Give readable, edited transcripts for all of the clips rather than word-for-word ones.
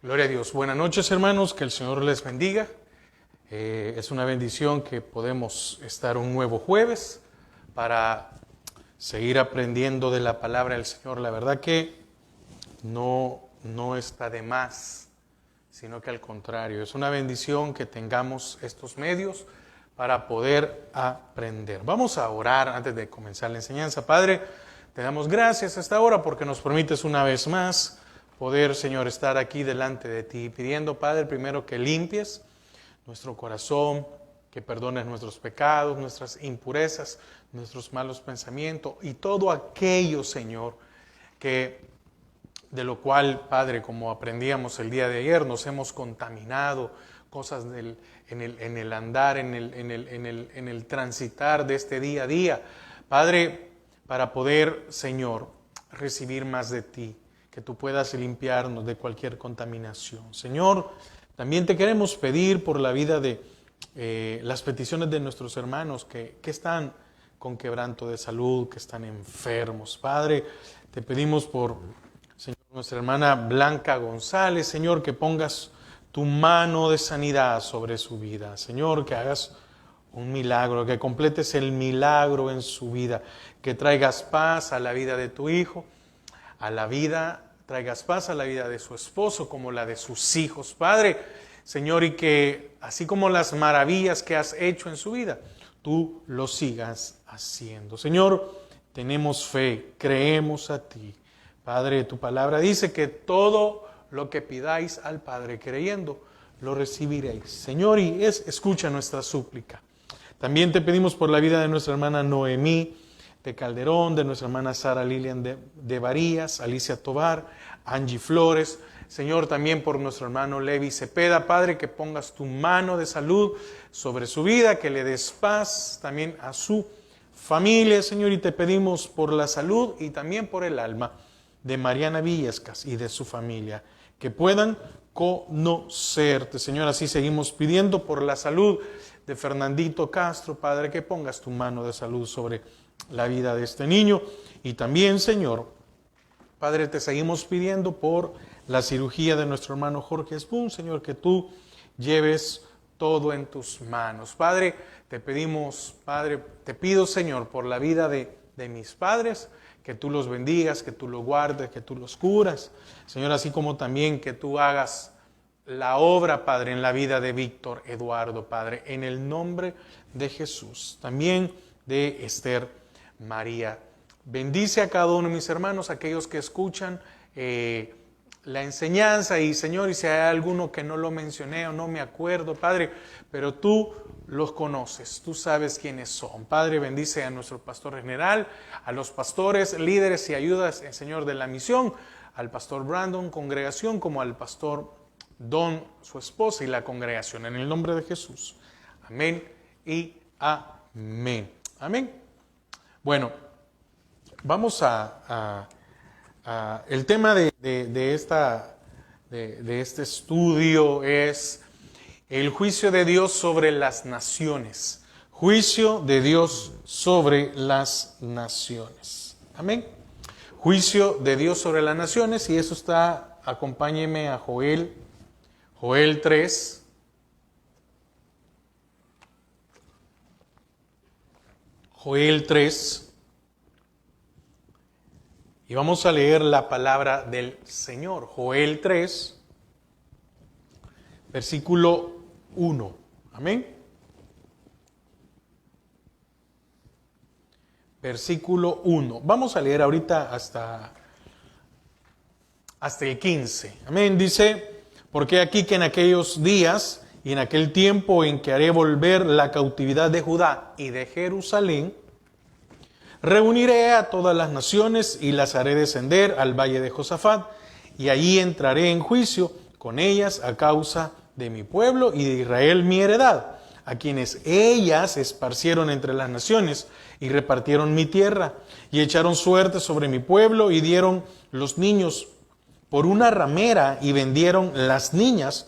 Gloria a Dios. Buenas noches, hermanos, que el Señor les bendiga. Es una bendición que podemos estar un nuevo jueves para seguir aprendiendo de la palabra del Señor. La verdad que no está de más, sino que al contrario, es una bendición que tengamos estos medios para poder aprender. Vamos a orar antes de comenzar la enseñanza. Padre, te damos gracias a esta hora porque nos permites una vez más poder, Señor, estar aquí delante de ti, pidiendo, Padre, primero que limpies nuestro corazón, que perdones nuestros pecados, nuestras impurezas, nuestros malos pensamientos y todo aquello, Señor, que de lo cual, Padre, como aprendíamos el día de ayer, nos hemos contaminado, cosas en el andar, en el transitar de este día a día. Padre, para poder, Señor, recibir más de ti, que tú puedas limpiarnos de cualquier contaminación. Señor, también te queremos pedir por la vida de las peticiones de nuestros hermanos que están con quebranto de salud, que están enfermos. Padre, te pedimos por, Señor, nuestra hermana Blanca González, Señor, que pongas tu mano de sanidad sobre su vida. Señor, que hagas un milagro, que completes el milagro en su vida, que traigas paz a la vida de tu hijo, traigas paz a la vida de su esposo como la de sus hijos, Padre, Señor, y que así como las maravillas que has hecho en su vida, tú lo sigas haciendo. Señor, tenemos fe, creemos a ti. Padre, tu palabra dice que todo lo que pidáis al Padre creyendo, lo recibiréis. Señor, y escucha nuestra súplica. También te pedimos por la vida de nuestra hermana Noemí de Calderón, de nuestra hermana Sara Lilian de Varías, Alicia Tobar, Angie Flores. Señor, también por nuestro hermano Levi Cepeda, Padre, que pongas tu mano de salud sobre su vida, que le des paz también a su familia, Señor, y te pedimos por la salud y también por el alma de Mariana Villescas y de su familia, que puedan conocerte, Señor. Así seguimos pidiendo por la salud de Fernandito Castro, Padre, que pongas tu mano de salud sobre la vida de este niño. Y también, Señor, Padre, te seguimos pidiendo por la cirugía de nuestro hermano Jorge Spoon, Señor, que tú lleves todo en tus manos. Padre, te pedimos, Padre, te pido, Señor, por la vida de mis padres, que tú los bendigas, que tú los guardes, que tú los curas. Señor, así como también que tú hagas la obra, Padre, en la vida de Víctor Eduardo, Padre, en el nombre de Jesús. También de Esther María. Bendice a cada uno de mis hermanos, aquellos que escuchan la enseñanza, y Señor, y si hay alguno que no lo mencioné o no me acuerdo, Padre, pero tú los conoces, tú sabes quiénes son. Padre, bendice a nuestro pastor general, a los pastores, líderes y ayudas, Señor, de la misión, al pastor Brandon, congregación, como al pastor Don, su esposa, y la congregación, en el nombre de Jesús. Amén y amén. Amén. Bueno, vamos el tema de este estudio es el juicio de Dios sobre las naciones. Juicio de Dios sobre las naciones. Amén. Juicio de Dios sobre las naciones, y eso está, acompáñeme a Joel 3. Joel 3, y vamos a leer la palabra del Señor. Joel 3, versículo 1. Amén. Versículo 1. Vamos a leer ahorita hasta el 15. Amén. Dice, porque aquí que en aquellos días y en aquel tiempo en que haré volver la cautividad de Judá y de Jerusalén, reuniré a todas las naciones y las haré descender al valle de Josafat, y allí entraré en juicio con ellas a causa de mi pueblo y de Israel mi heredad, a quienes ellas esparcieron entre las naciones y repartieron mi tierra, y echaron suerte sobre mi pueblo y dieron los niños por una ramera y vendieron las niñas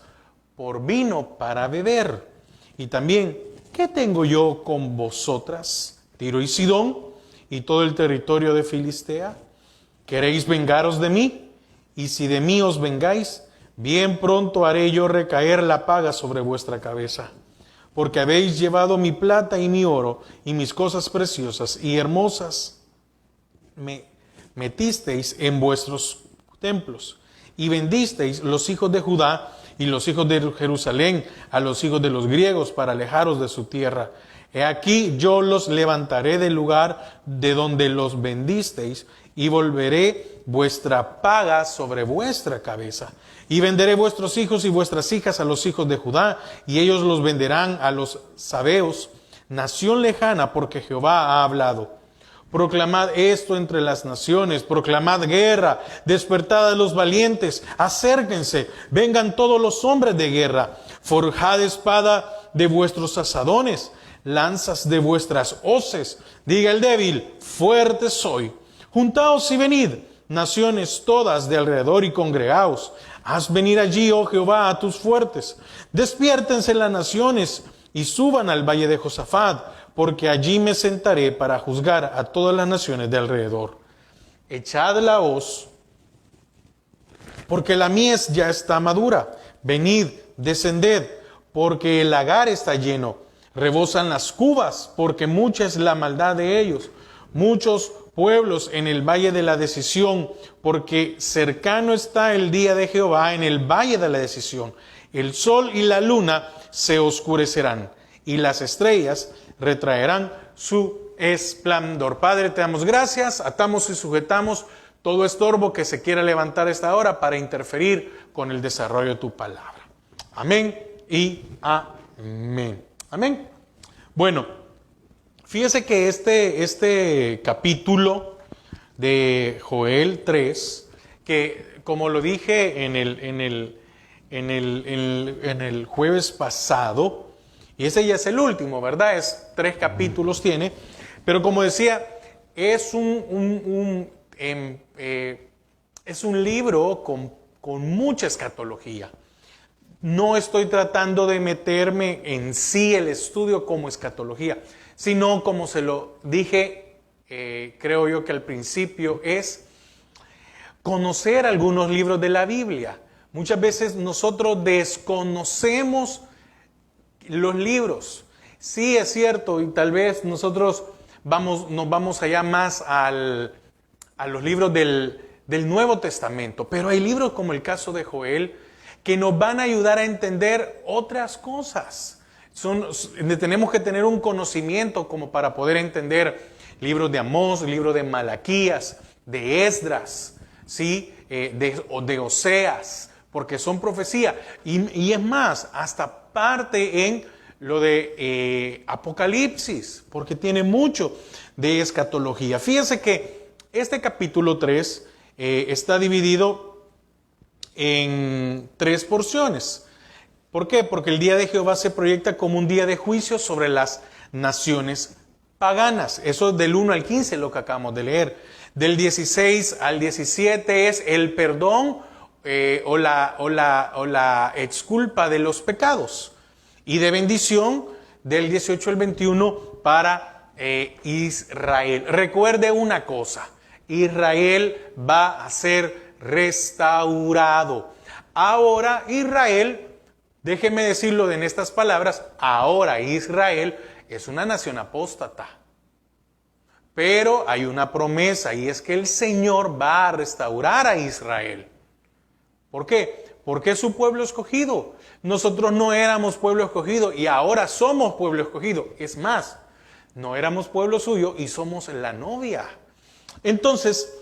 por vino para beber. Y también, ¿qué tengo yo con vosotras, Tiro y Sidón, y todo el territorio de Filistea? ¿Queréis vengaros de mí? Y si de mí os vengáis, bien pronto haré yo recaer la paga sobre vuestra cabeza, porque habéis llevado mi plata y mi oro y mis cosas preciosas y hermosas, me metisteis en vuestros templos y vendisteis los hijos de Judá y los hijos de Jerusalén a los hijos de los griegos para alejaros de su tierra. He aquí yo los levantaré del lugar de donde los vendisteis y volveré vuestra paga sobre vuestra cabeza. Y venderé vuestros hijos y vuestras hijas a los hijos de Judá, y ellos los venderán a los sabeos, nación lejana, porque Jehová ha hablado. Proclamad esto entre las naciones, proclamad guerra, despertad a los valientes, acérquense, vengan todos los hombres de guerra, forjad espada de vuestros asadones, lanzas de vuestras hoces. Diga el débil, fuerte soy. Juntaos y venid, naciones todas de alrededor, y congregaos. Haz venir allí, oh Jehová, a tus fuertes. Despiértense las naciones y suban al valle de Josafat, porque allí me sentaré para juzgar a todas las naciones de alrededor. Echad la hoz, porque la mies ya está madura. Venid, descended, porque el lagar está lleno. Rebosan las cubas, porque mucha es la maldad de ellos. Muchos pueblos en el valle de la decisión, porque cercano está el día de Jehová en el valle de la decisión. El sol y la luna se oscurecerán, y las estrellas retraerán su esplendor. Padre, te damos gracias, atamos y sujetamos todo estorbo que se quiera levantar a esta hora para interferir con el desarrollo de tu palabra. Amén y amén. Amén. Bueno, fíjese que este capítulo de Joel 3, que como lo dije en el jueves pasado, y ese ya es el último, ¿verdad? 3 capítulos tiene, pero como decía, es un libro con mucha escatología. No estoy tratando de meterme en sí el estudio como escatología, sino como se lo dije, creo yo que al principio, es conocer algunos libros de la Biblia. Muchas veces nosotros desconocemos los libros. Sí, es cierto, y tal vez nosotros nos vamos allá más a los libros del Nuevo Testamento, pero hay libros como el caso de Joel que nos van a ayudar a entender otras cosas. Tenemos que tener un conocimiento como para poder entender libros de Amós, libros de Malaquías, de Esdras, ¿sí? de Oseas, porque son profecía. Y es más, hasta parte en lo de Apocalipsis, porque tiene mucho de escatología. Fíjense que este capítulo 3 está dividido en 3 porciones. ¿Por qué? Porque el día de Jehová se proyecta como un día de juicio sobre las naciones paganas. Eso es del 1 al 15, lo que acabamos de leer. Del 16 al 17 es el perdón o la exculpa de los pecados. Y de bendición del 18 al 21 para Israel. Recuerde una cosa, Israel va a ser restaurado. Ahora Israel, déjeme decirlo en estas palabras, ahora Israel es una nación apóstata. Pero hay una promesa, y es que el Señor va a restaurar a Israel. ¿Por qué? Porque es su pueblo escogido. Nosotros no éramos pueblo escogido y ahora somos pueblo escogido. Es más, no éramos pueblo suyo y somos la novia. Entonces,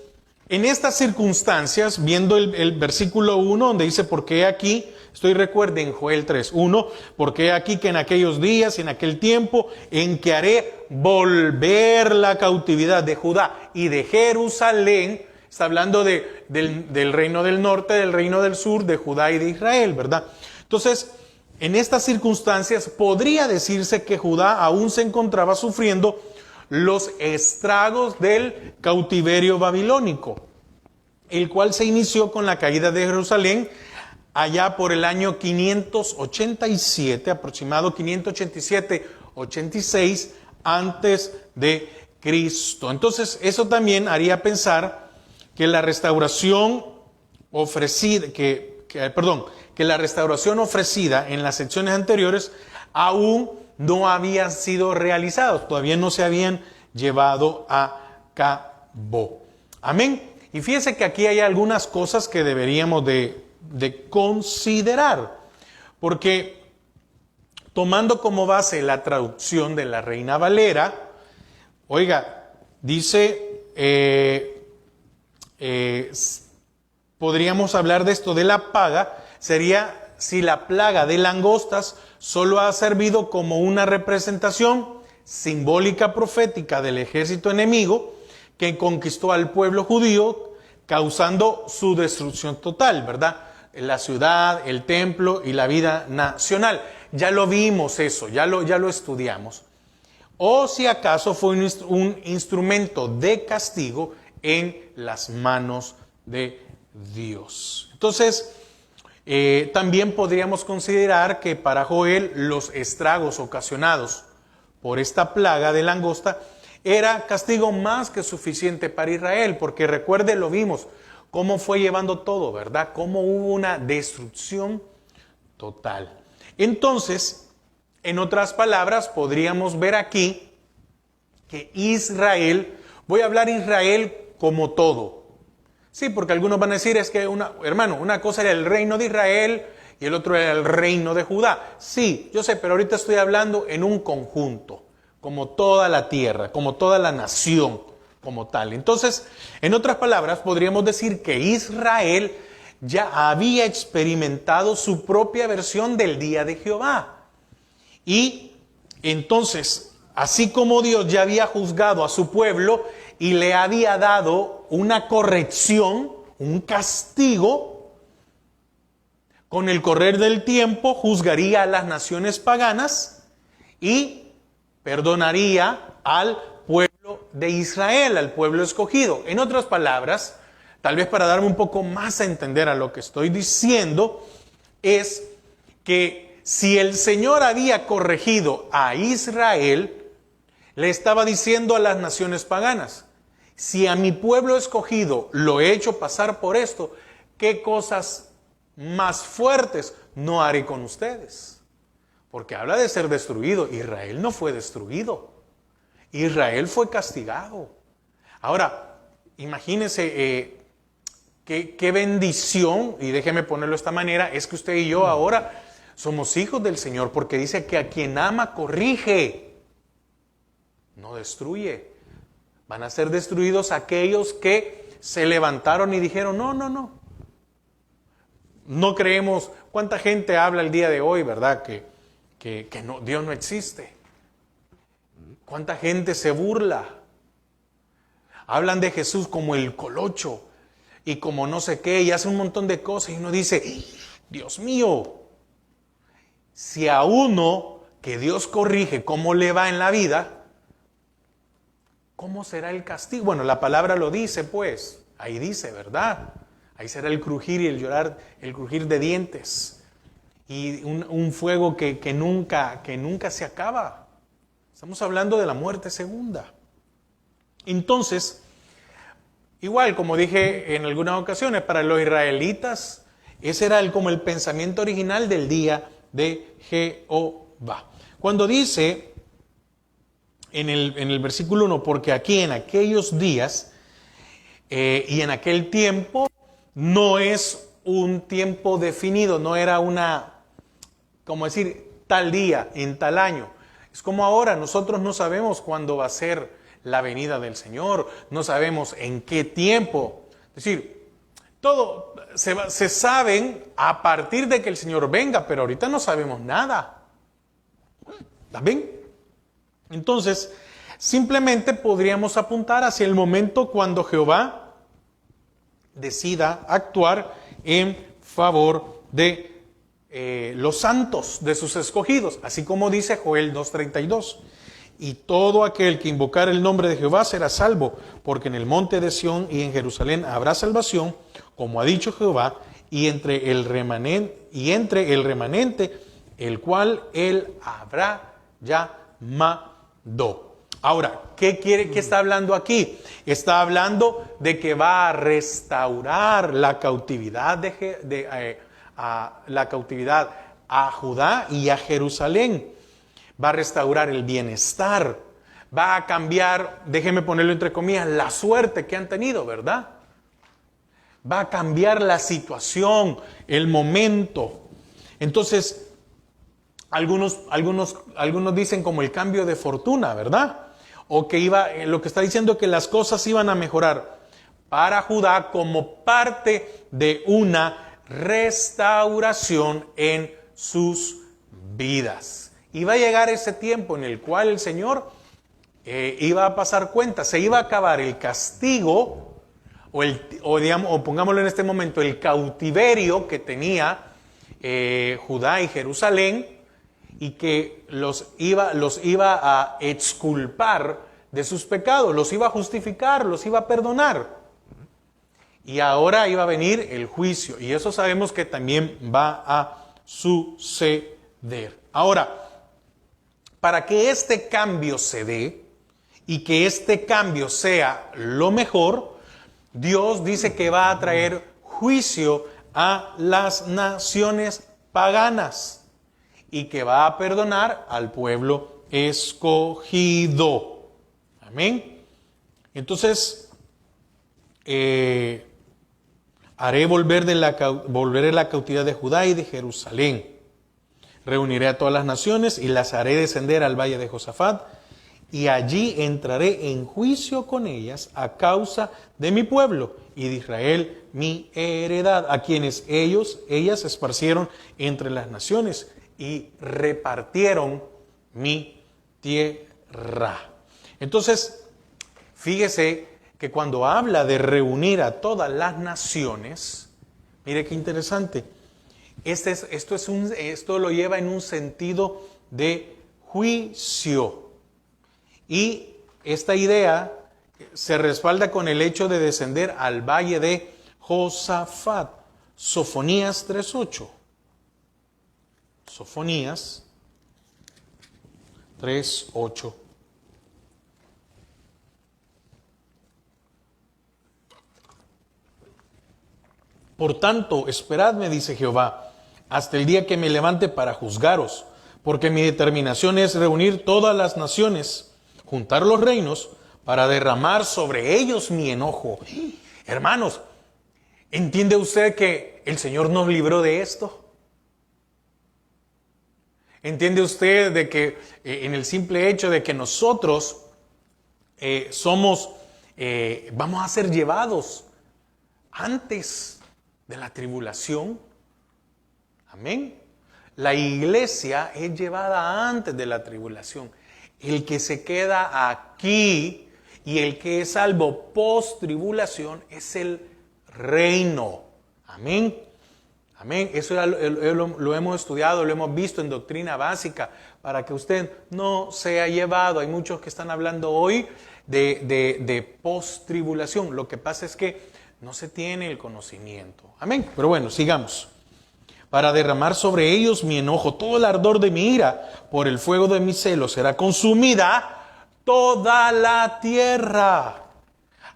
en estas circunstancias, viendo el versículo 1, donde dice, porque aquí, recuerden Joel 3:1, porque aquí que en aquellos días y en aquel tiempo en que haré volver la cautividad de Judá y de Jerusalén. Está hablando del reino del norte, del reino del sur, de Judá y de Israel, ¿verdad? Entonces, en estas circunstancias podría decirse que Judá aún se encontraba sufriendo los estragos del cautiverio babilónico, el cual se inició con la caída de Jerusalén allá por el año 587, aproximado 587-86 antes de Cristo. Entonces, eso también haría pensar que la restauración ofrecida, que que la restauración ofrecida en las secciones anteriores aún no había sido realizada, todavía no se habían llevado a cabo. Amén. Y fíjese que aquí hay algunas cosas que deberíamos de considerar, porque tomando como base la traducción de la Reina Valera, oiga, dice, podríamos hablar de esto de la paga, sería si la plaga de langostas solo ha servido como una representación simbólica profética del ejército enemigo que conquistó al pueblo judío, causando su destrucción total, ¿verdad? La ciudad, el templo y la vida nacional. Ya lo vimos eso, ya lo estudiamos. O si acaso fue un instrumento de castigo en las manos de Dios. Entonces, también podríamos considerar que para Joel los estragos ocasionados por esta plaga de langosta era castigo más que suficiente para Israel, porque recuerde, lo vimos, cómo fue llevando todo, ¿verdad? Cómo hubo una destrucción total. Entonces, en otras palabras, podríamos ver aquí que Israel, voy a hablar Israel como todo. Sí, porque algunos van a decir, es que, hermano, una cosa era el reino de Israel y el otro era el reino de Judá. Sí, yo sé, pero ahorita estoy hablando en un conjunto, como toda la tierra, como toda la nación, como tal. Entonces, en otras palabras, podríamos decir que Israel ya había experimentado su propia versión del día de Jehová. Y entonces, así como Dios ya había juzgado a su pueblo y le había dado una corrección, un castigo, con el correr del tiempo juzgaría a las naciones paganas y perdonaría al pueblo de Israel, al pueblo escogido. En otras palabras, tal vez para darme un poco más a entender a lo que estoy diciendo, es que si el Señor había corregido a Israel, le estaba diciendo a las naciones paganas, si a mi pueblo escogido lo he hecho pasar por esto, ¿qué cosas más fuertes no haré con ustedes? Porque habla de ser destruido. Israel no fue destruido. Israel fue castigado. Ahora, imagínense qué bendición, y déjeme ponerlo de esta manera, es que usted y yo ahora somos hijos del Señor, porque dice que a quien ama corrige, no destruye. Van a ser destruidos aquellos que se levantaron y dijeron, no. No creemos. ¿Cuánta gente habla el día de hoy, verdad? Que no, Dios no existe. ¿Cuánta gente se burla? Hablan de Jesús como el colocho y como no sé qué, y hace un montón de cosas y uno dice, Dios mío, si a uno que Dios corrige cómo le va en la vida, ¿cómo será el castigo? Bueno, la palabra lo dice, pues, ahí dice, ¿verdad? Ahí será el crujir y el llorar, el crujir de dientes y un fuego que nunca se acaba. Estamos hablando de la muerte segunda. Entonces, igual, como dije en algunas ocasiones, para los israelitas, ese era como el pensamiento original del día de Jehová. Cuando dice en el versículo 1, porque aquí en aquellos días y en aquel tiempo, no es un tiempo definido, no era como decir, tal día, en tal año. Es como ahora, nosotros no sabemos cuándo va a ser la venida del Señor, no sabemos en qué tiempo. Es decir, todo se saben a partir de que el Señor venga, pero ahorita no sabemos nada. ¿Está bien? Entonces, simplemente podríamos apuntar hacia el momento cuando Jehová decida actuar en favor de los santos, de sus escogidos, así como dice Joel 2:32. Y todo aquel que invocar el nombre de Jehová será salvo, porque en el monte de Sión y en Jerusalén habrá salvación, como ha dicho Jehová, y entre el remanente, el cual él habrá llamado. Ahora, ¿qué está hablando aquí? Está hablando de que va a restaurar la cautividad a la cautividad a Judá y a Jerusalén. Va a restaurar el bienestar. Va a cambiar, déjeme ponerlo entre comillas, la suerte que han tenido, ¿verdad? Va a cambiar la situación, el momento. Entonces, algunos dicen como el cambio de fortuna, ¿verdad? O que lo que está diciendo es que las cosas iban a mejorar para Judá como parte de una restauración en sus vidas. Iba a llegar ese tiempo en el cual el Señor iba a pasar cuenta, se iba a acabar el castigo o pongámoslo en este momento, el cautiverio que tenía Judá y Jerusalén, y que los iba a exculpar de sus pecados, los iba a justificar, los iba a perdonar. Y ahora iba a venir el juicio, y eso sabemos que también va a suceder. Ahora, para que este cambio se dé y que este cambio sea lo mejor, Dios dice que va a traer juicio a las naciones paganas y que va a perdonar al pueblo escogido. Amén. Entonces, haré volveré la cautividad de Judá y de Jerusalén. Reuniré a todas las naciones y las haré descender al valle de Josafat, y allí entraré en juicio con ellas a causa de mi pueblo y de Israel, mi heredad, a quienes ellas esparcieron entre las naciones y repartieron mi tierra. Entonces, fíjese que cuando habla de reunir a todas las naciones, mire qué interesante, esto lo lleva en un sentido de juicio. Y esta idea se respalda con el hecho de descender al valle de Josafat. Sofonías 3:8. Sofonías 3:8. Por tanto, esperadme, dice Jehová, hasta el día que me levante para juzgaros, porque mi determinación es reunir todas las naciones, juntar los reinos, para derramar sobre ellos mi enojo. Hermanos, ¿entiende usted que el Señor nos libró de esto? ¿Entiende usted de que en el simple hecho de que nosotros vamos a ser llevados antes de la tribulación? Amén. La iglesia es llevada antes de la tribulación. El que se queda aquí y el que es salvo post tribulación es el reino. Amén. Amén. Eso lo hemos estudiado, lo hemos visto en doctrina básica, para que usted no sea llevado. Hay muchos que están hablando hoy de post-tribulación. Lo que pasa es que no se tiene el conocimiento. Amén. Pero bueno, sigamos. Para derramar sobre ellos mi enojo, todo el ardor de mi ira, por el fuego de mi celo será consumida toda la tierra.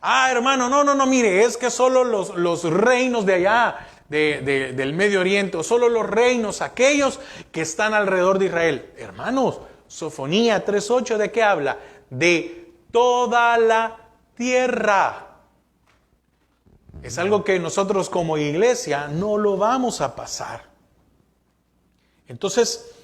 Hermano, no, mire, es que solo los reinos de allá, del Medio Oriente, o solo los reinos, aquellos que están alrededor de Israel. Hermanos, Sofonía 3:8, ¿de qué habla? De toda la tierra. Es algo que nosotros como iglesia no lo vamos a pasar. Entonces,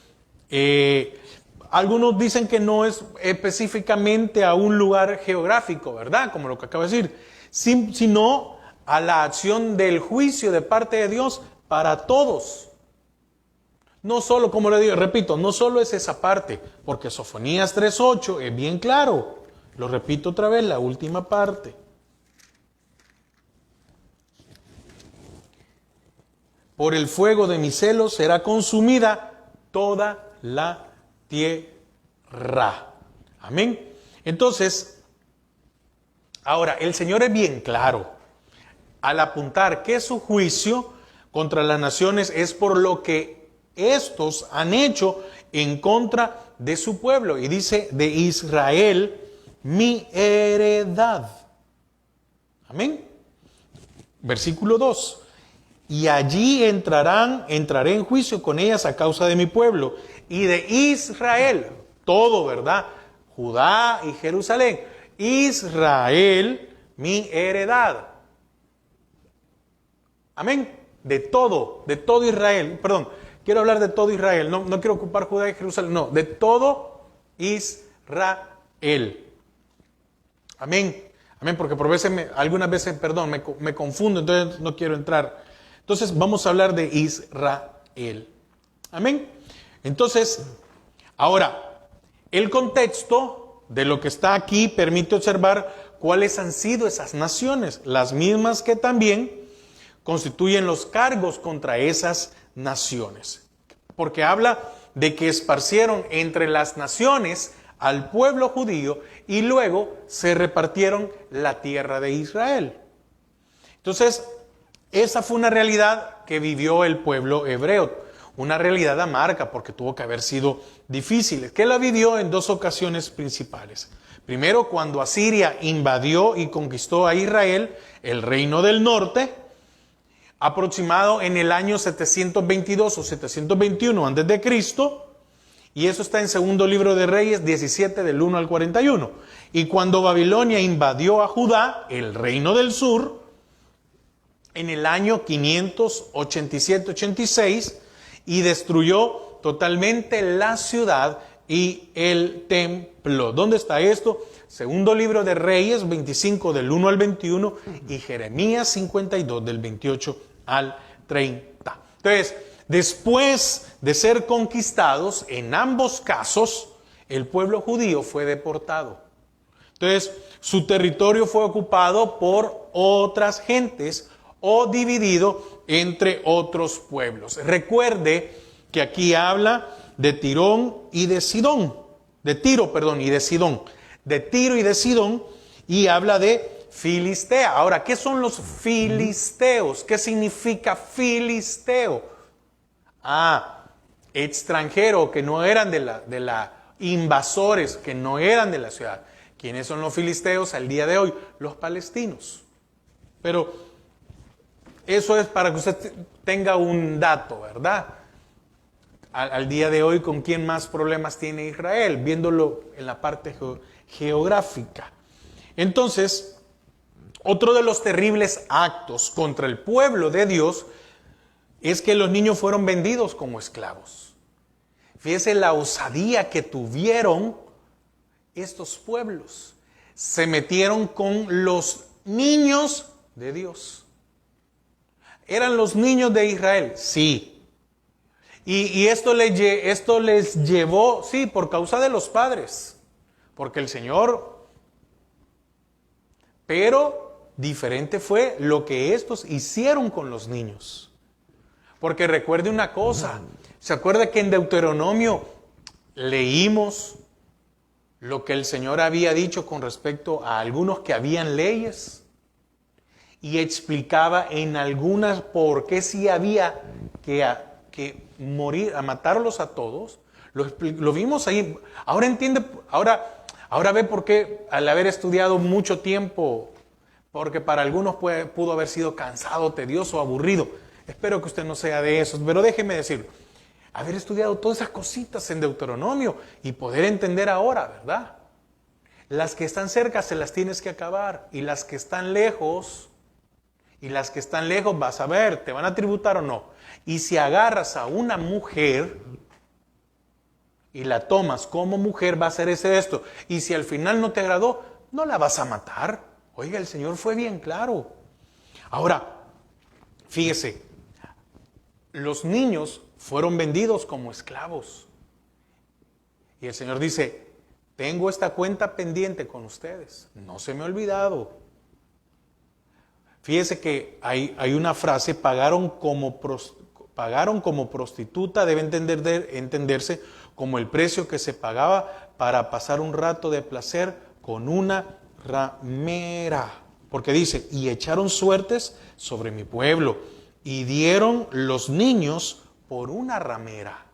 algunos dicen que no es específicamente a un lugar geográfico, ¿verdad? Como lo que acabo de decir, sino a la acción del juicio de parte de Dios para todos. No solo, como le digo, repito, no solo es esa parte, porque Sofonías 3:8 es bien claro. Lo repito otra vez, la última parte. Por el fuego de mi celo será consumida toda la tierra. Amén. Entonces, ahora, el Señor es bien claro al apuntar que su juicio contra las naciones es por lo que estos han hecho en contra de su pueblo. Y dice, de Israel, mi heredad. Amén. Versículo 2. y allí entraré en juicio con ellas a causa de mi pueblo y de Israel, todo, ¿verdad? Judá y Jerusalén, Israel, mi heredad. Amén. De todo Israel, perdón, quiero hablar de todo Israel, no quiero ocupar Judá y Jerusalén, no, de todo Israel. Amén. Amén, porque por veces, algunas veces, perdón, me confundo, entonces no quiero entrar. Entonces vamos a hablar de Israel. Amén. Entonces, ahora, el contexto de lo que está aquí permite observar cuáles han sido esas naciones, las mismas que también constituyen los cargos contra esas naciones. Porque habla de que esparcieron entre las naciones al pueblo judío y luego se repartieron la tierra de Israel. Entonces, esa fue una realidad que vivió el pueblo hebreo, una realidad amarga porque tuvo que haber sido difícil, que la vivió en dos ocasiones principales. Primero, cuando Asiria invadió y conquistó a Israel, el reino del norte, aproximado en el año 722 o 721 antes de Cristo, y eso está en segundo libro de Reyes 17 del 1 al 41. Y cuando Babilonia invadió a Judá, el reino del sur, en el año 587-86, y destruyó totalmente la ciudad y el templo. ¿Dónde está esto? Segundo libro de Reyes 25 del 1 al 21 y Jeremías 52 del 28 al 30. Entonces, después de ser conquistados, en ambos casos, el pueblo judío fue deportado. Entonces, su territorio fue ocupado por otras gentes o dividido entre otros pueblos. Recuerde que aquí habla de Tirón y de Sidón, de Tiro y de Sidón, de Tiro y de Sidón, y habla de Filistea. Ahora, ¿qué son los filisteos? ¿Qué significa filisteo? Extranjero, que no eran de la invasores, que no eran de la ciudad. ¿Quiénes son los filisteos al día de hoy? Los palestinos. Pero eso es para que usted tenga un dato, ¿verdad? Al día de hoy, ¿con quién más problemas tiene Israel? Viéndolo en la parte geográfica. Entonces, otro de los terribles actos contra el pueblo de Dios es que los niños fueron vendidos como esclavos. Fíjese la osadía que tuvieron estos pueblos. Se metieron con los niños de Dios. ¿Eran los niños de Israel? Sí. Y esto les llevó, sí, por causa de los padres. Porque el Señor... Pero diferente fue lo que estos hicieron con los niños. Porque recuerde una cosa, ¿se acuerda que en Deuteronomio leímos lo que el Señor había dicho con respecto a algunos que habían leyes? Y explicaba en algunas por qué sí había que morir, a matarlos a todos. Lo vimos ahí. Ahora entiende, ahora ve por qué, al haber estudiado mucho tiempo, porque para algunos pudo haber sido cansado, tedioso, aburrido. Espero que usted no sea de esos, pero déjeme decirlo. Haber estudiado todas esas cositas en Deuteronomio y poder entender ahora, ¿verdad? Las que están cerca se las tienes que acabar, y las que están lejos, vas a ver, ¿te van a tributar o no? Y si agarras a una mujer y la tomas como mujer, va a ser esto. Y si al final no te agradó, no la vas a matar. Oiga, el Señor fue bien claro. Ahora, fíjese, los niños fueron vendidos como esclavos. Y el Señor dice, tengo esta cuenta pendiente con ustedes. No se me ha olvidado. Fíjese que hay una frase, pagaron como prostituta, debe entenderse como el precio que se pagaba para pasar un rato de placer con una ramera. Porque dice, y echaron suertes sobre mi pueblo, y dieron los niños por una ramera.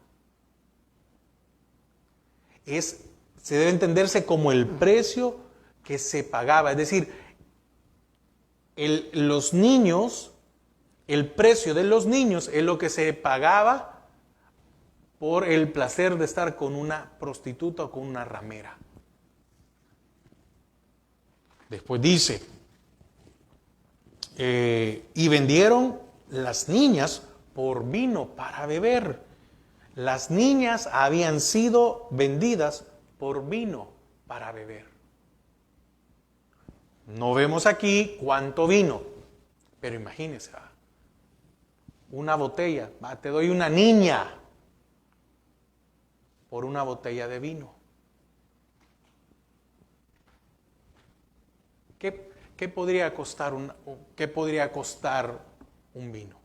Se debe entenderse como el precio que se pagaba. Es decir, los niños El precio de los niños es lo que se pagaba por el placer de estar con una prostituta o con una ramera. Después dice, y vendieron las niñas por vino para beber. Las niñas habían sido vendidas por vino para beber. No vemos aquí cuánto vino, pero imagínense, una botella, te doy una niña por una botella de vino. ¿Qué podría costar un vino?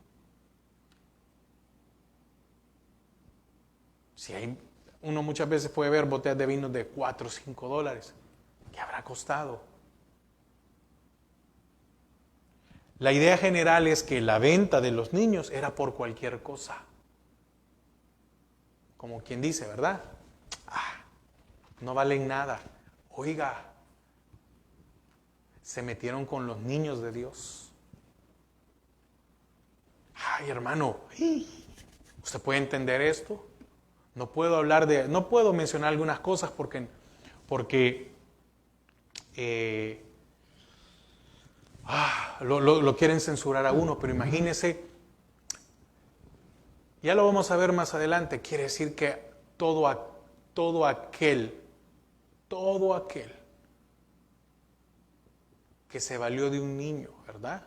Si uno muchas veces puede ver botellas de vino de $4 o $5, ¿qué habrá costado? La idea general es que la venta de los niños era por cualquier cosa. Como quien dice, ¿verdad? No valen nada. Oiga, se metieron con los niños de Dios. Ay, hermano, ¿usted puede entender esto? No puedo mencionar algunas cosas porque lo quieren censurar a uno, pero imagínese, ya lo vamos a ver más adelante, quiere decir que todo aquel que se valió de un niño, ¿verdad?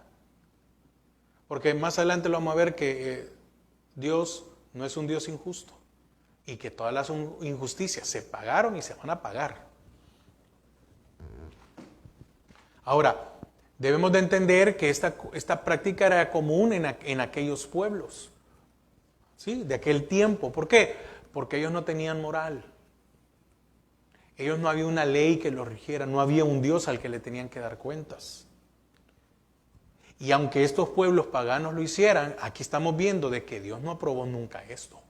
Porque más adelante lo vamos a ver que Dios no es un Dios injusto y que todas las injusticias se pagaron y se van a pagar. Ahora, debemos de entender que esta práctica era común en aquellos pueblos, ¿sí? De aquel tiempo. ¿Por qué? Porque ellos no tenían moral. Ellos no había una ley que los rigiera, no había un Dios al que le tenían que dar cuentas. Y aunque estos pueblos paganos lo hicieran, aquí estamos viendo de que Dios no aprobó nunca esto.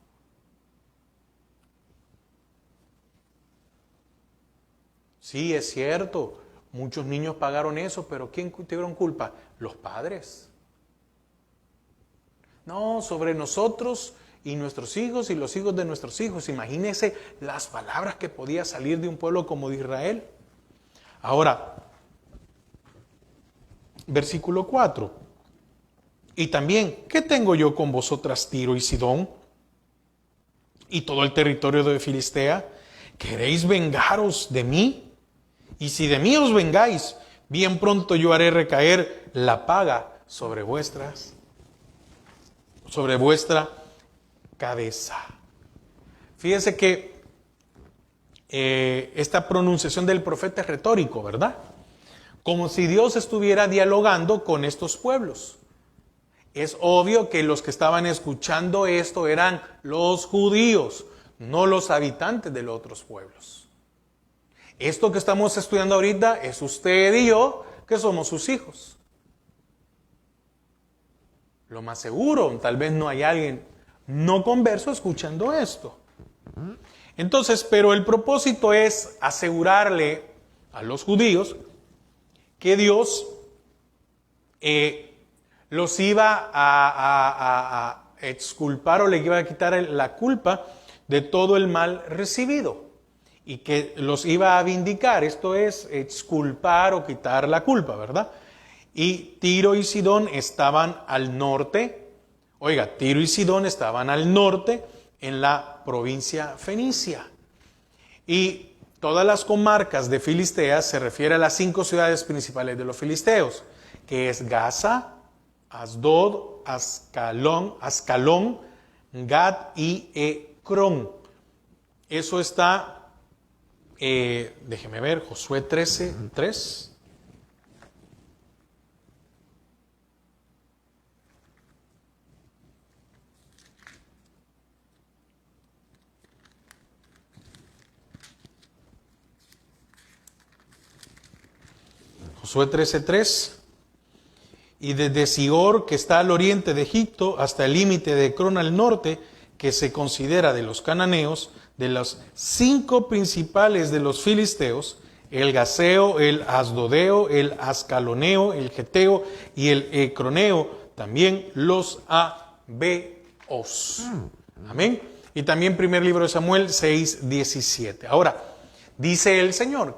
Sí, es cierto, muchos niños pagaron eso, pero ¿quién tuvieron culpa? Los padres. No, sobre nosotros y nuestros hijos y los hijos de nuestros hijos. Imagínense las palabras que podía salir de un pueblo como de Israel. Ahora, versículo 4. Y también, ¿qué tengo yo con vosotras, Tiro y Sidón? Y todo el territorio de Filistea. ¿Queréis vengaros de mí? Y si de mí os vengáis, bien pronto yo haré recaer la paga sobre vuestra cabeza. Fíjense que esta pronunciación del profeta es retórico, ¿verdad? Como si Dios estuviera dialogando con estos pueblos. Es obvio que los que estaban escuchando esto eran los judíos, no los habitantes de los otros pueblos. Esto que estamos estudiando ahorita es usted y yo, que somos sus hijos. Lo más seguro, tal vez no hay alguien no converso escuchando esto. Entonces, pero el propósito es asegurarle a los judíos que Dios los iba a exculpar o le iba a quitar la culpa de todo el mal recibido y que los iba a vindicar, esto es exculpar o quitar la culpa, ¿verdad? Y Tiro y Sidón estaban al norte. Oiga, Tiro y Sidón estaban al norte en la provincia fenicia. Y todas las comarcas de Filistea se refiere a las 5 ciudades principales de los filisteos, que es Gaza, Asdod, Ascalón, Gad y Ecrón. Eso está, déjeme ver, Josué 13:3. Josué 13:3. Y desde Sior, que está al oriente de Egipto, hasta el límite de Ecrón al norte, que se considera de los cananeos, de los 5 principales de los filisteos, el gaseo, el asdodeo, el ascaloneo, el geteo y el ecroneo, también los Abeos. Amén. Y también primer libro de Samuel 6:17. Ahora, dice el Señor,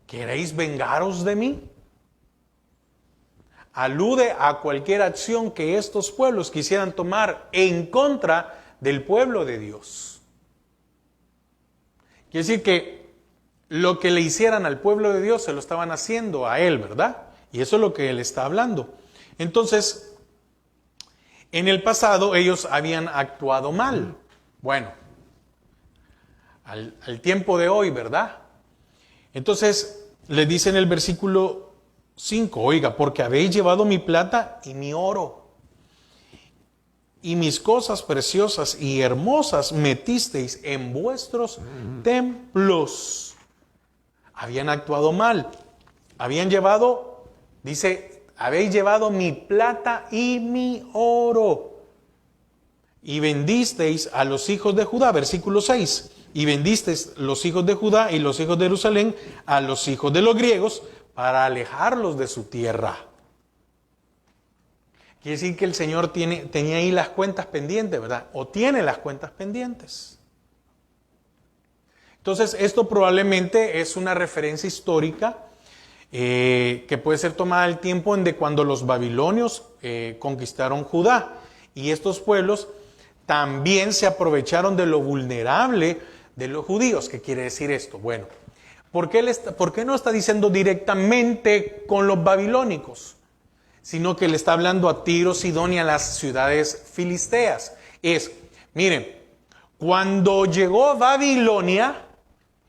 ¿queréis vengaros de mí? Alude a cualquier acción que estos pueblos quisieran tomar en contra del pueblo de Dios. Quiere decir que lo que le hicieran al pueblo de Dios se lo estaban haciendo a él, ¿verdad? Y eso es lo que él está hablando. Entonces, en el pasado ellos habían actuado mal. Bueno, al tiempo de hoy, ¿verdad? Entonces, le dice en el versículo 5, oiga, porque habéis llevado mi plata y mi oro, y mis cosas preciosas y hermosas metisteis en vuestros templos. Habían actuado mal, habían llevado, dice, habéis llevado mi plata y mi oro, y vendisteis a los hijos de Judá, versículo 6, y vendisteis los hijos de Judá y los hijos de Jerusalén a los hijos de los griegos para alejarlos de su tierra. Quiere decir que el Señor tenía ahí las cuentas pendientes, ¿verdad? O tiene las cuentas pendientes. Entonces, esto probablemente es una referencia histórica que puede ser tomada al tiempo en de cuando los babilonios conquistaron Judá. Y estos pueblos también se aprovecharon de lo vulnerable de los judíos. ¿Qué quiere decir esto? Bueno, ¿por qué no está diciendo directamente con los babilónicos? Sino que le está hablando a Tiro, Sidón y a las ciudades filisteas. Miren, cuando llegó Babilonia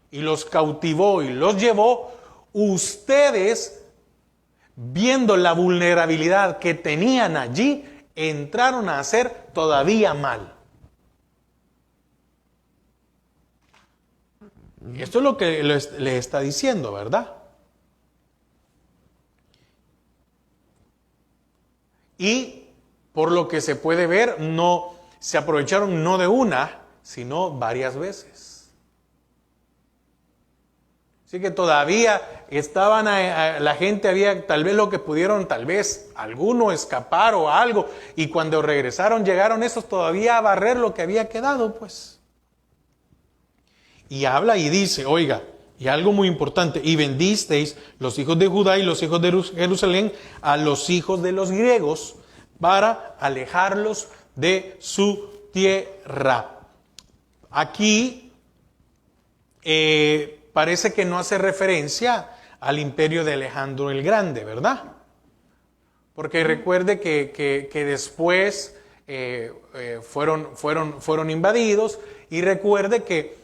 y los cautivó y los llevó, ustedes, viendo la vulnerabilidad que tenían allí, entraron a hacer todavía mal. Esto es lo que le está diciendo, ¿verdad? Y por lo que se puede ver, no se aprovecharon no de una, sino varias veces. Así que todavía estaban, la gente había, tal vez lo que pudieron, tal vez alguno escapar o algo, y cuando regresaron llegaron esos todavía a barrer lo que había quedado, pues. Y habla y dice, oiga, y algo muy importante, y vendisteis los hijos de Judá y los hijos de Jerusalén a los hijos de los griegos para alejarlos de su tierra. Aquí parece que no hace referencia al imperio de Alejandro el Grande, ¿verdad? Porque recuerde que después fueron invadidos, y recuerde que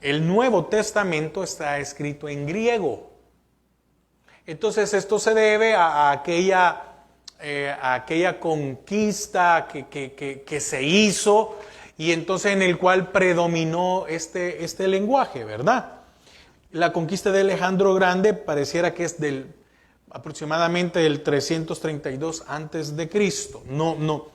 el Nuevo Testamento está escrito en griego. Entonces esto se debe a aquella conquista que se hizo, y entonces en el cual predominó este lenguaje, ¿verdad? La conquista de Alejandro Grande pareciera que es aproximadamente del 332 antes de Cristo. No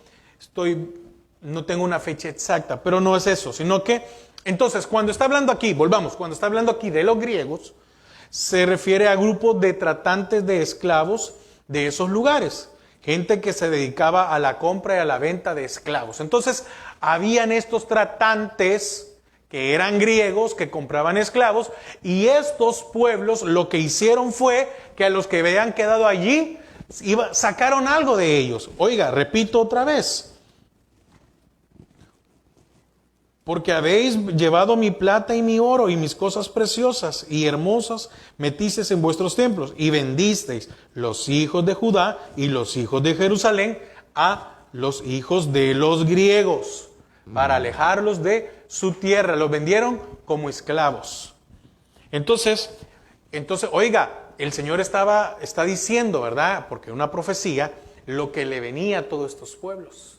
tengo una fecha exacta, pero no es eso, sino que entonces cuando está hablando aquí, cuando está hablando aquí de los griegos, se refiere a grupos de tratantes de esclavos de esos lugares, gente que se dedicaba a la compra y a la venta de esclavos. Entonces, habían estos tratantes que eran griegos, que compraban esclavos, y estos pueblos lo que hicieron fue que a los que habían quedado allí, sacaron algo de ellos. Oiga, repito otra vez. Porque habéis llevado mi plata y mi oro y mis cosas preciosas y hermosas metisteis en vuestros templos, y vendisteis los hijos de Judá y los hijos de Jerusalén a los hijos de los griegos para alejarlos de su tierra. Los vendieron como esclavos. Entonces, oiga, el Señor está diciendo, ¿verdad? Porque una profecía, lo que le venía a todos estos pueblos.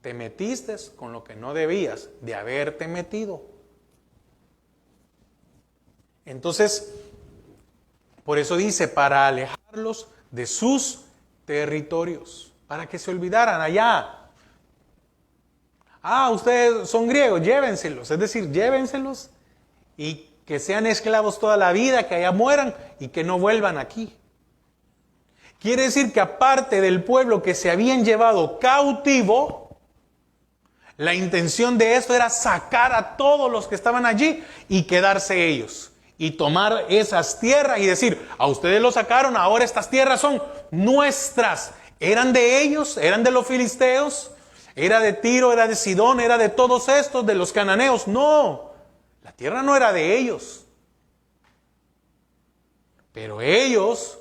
Te metiste con lo que no debías de haberte metido. Entonces, por eso dice, para alejarlos de sus territorios, para que se olvidaran allá. Ustedes son griegos, llévenselos, es decir, llévenselos y que sean esclavos toda la vida, que allá mueran y que no vuelvan aquí. Quiere decir que aparte del pueblo que se habían llevado cautivo, la intención de esto era sacar a todos los que estaban allí y quedarse ellos. Y tomar esas tierras y decir, a ustedes lo sacaron, ahora estas tierras son nuestras. ¿Eran de ellos? ¿Eran de los filisteos? ¿Era de Tiro? ¿Era de Sidón? ¿Era de todos estos? ¿De los cananeos? No, la tierra no era de ellos. Pero ellos,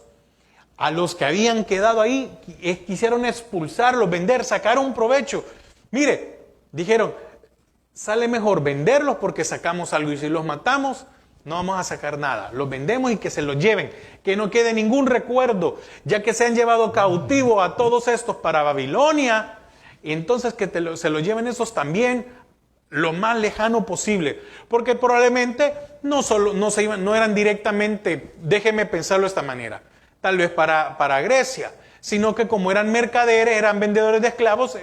a los que habían quedado ahí, quisieron expulsarlos, vender, sacar un provecho. Mire, dijeron, sale mejor venderlos porque sacamos algo y si los matamos, no vamos a sacar nada. Los vendemos y que se los lleven, que no quede ningún recuerdo, ya que se han llevado cautivo a todos estos para Babilonia, y entonces que se los lleven esos también lo más lejano posible, porque probablemente no eran directamente, déjeme pensarlo de esta manera, tal vez para Grecia, sino que como eran mercaderes, eran vendedores de esclavos,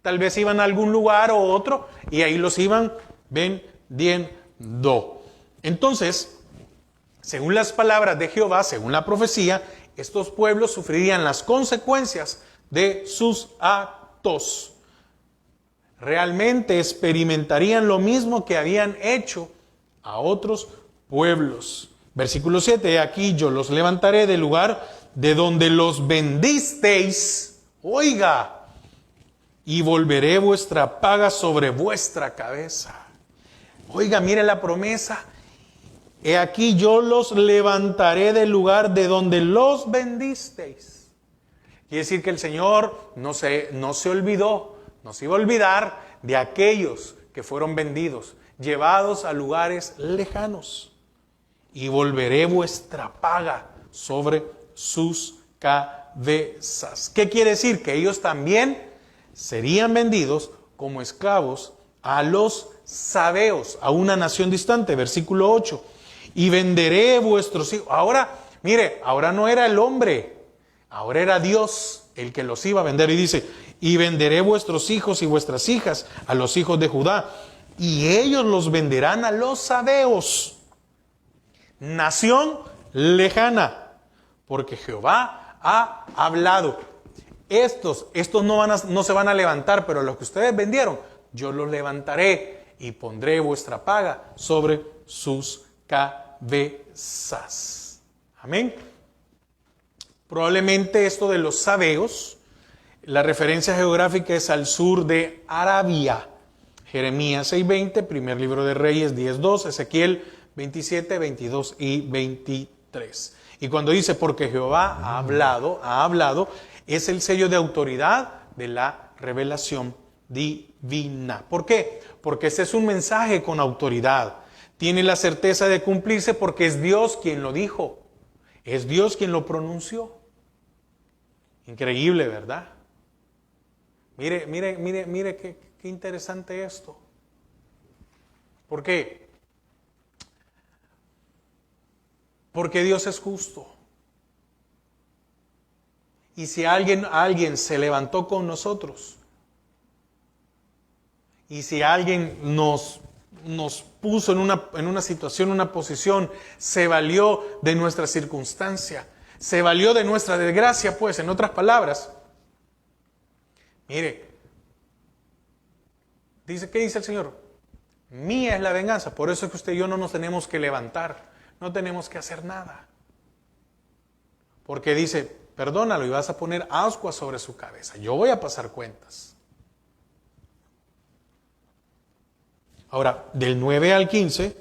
tal vez iban a algún lugar o otro y ahí los iban vendiendo. Entonces, según las palabras de Jehová, según la profecía, estos pueblos sufrirían las consecuencias de sus actos. Realmente experimentarían lo mismo que habían hecho a otros pueblos. Versículo 7, aquí yo los levantaré del lugar de donde los vendisteis, oiga, y volveré vuestra paga sobre vuestra cabeza. Oiga, mire la promesa. He aquí yo los levantaré del lugar de donde los vendisteis. Quiere decir que el Señor no se olvidó, no se iba a olvidar de aquellos que fueron vendidos, llevados a lugares lejanos. Y volveré vuestra paga sobre sus cabezas. ¿Qué quiere decir? Que ellos también serían vendidos como esclavos a los sabeos, a una nación distante. Versículo 8. Y venderé vuestros hijos. Ahora, mire, ahora no era el hombre, ahora era Dios el que los iba a vender. Y dice, y venderé vuestros hijos y vuestras hijas a los hijos de Judá, y ellos los venderán a los sabeos, nación lejana, porque Jehová ha hablado. Estos no se van a levantar, pero los que ustedes vendieron, yo los levantaré y pondré vuestra paga sobre sus cabezas. Amén. Probablemente esto de los sabeos, la referencia geográfica es al sur de Arabia. Jeremías 6:20, primer libro de Reyes 10:2, Ezequiel 27, 22 y 23. Y cuando dice porque Jehová ha hablado, es el sello de autoridad de la revelación divina. ¿Por qué? Porque ese es un mensaje con autoridad. Tiene la certeza de cumplirse porque es Dios quien lo dijo. Es Dios quien lo pronunció. Increíble, ¿verdad? Mire qué interesante esto. ¿Por qué? Porque Dios es justo. Y si alguien se levantó con nosotros, y si alguien nos puso en una situación, una posición, se valió de nuestra circunstancia, se valió de nuestra desgracia, pues, en otras palabras. Mire, ¿qué dice el Señor? Mía es la venganza. Por eso es que usted y yo no nos tenemos que levantar, no tenemos que hacer nada. Porque dice, perdónalo y vas a poner ascuas sobre su cabeza. Yo voy a pasar cuentas. Ahora, del 9 al 15,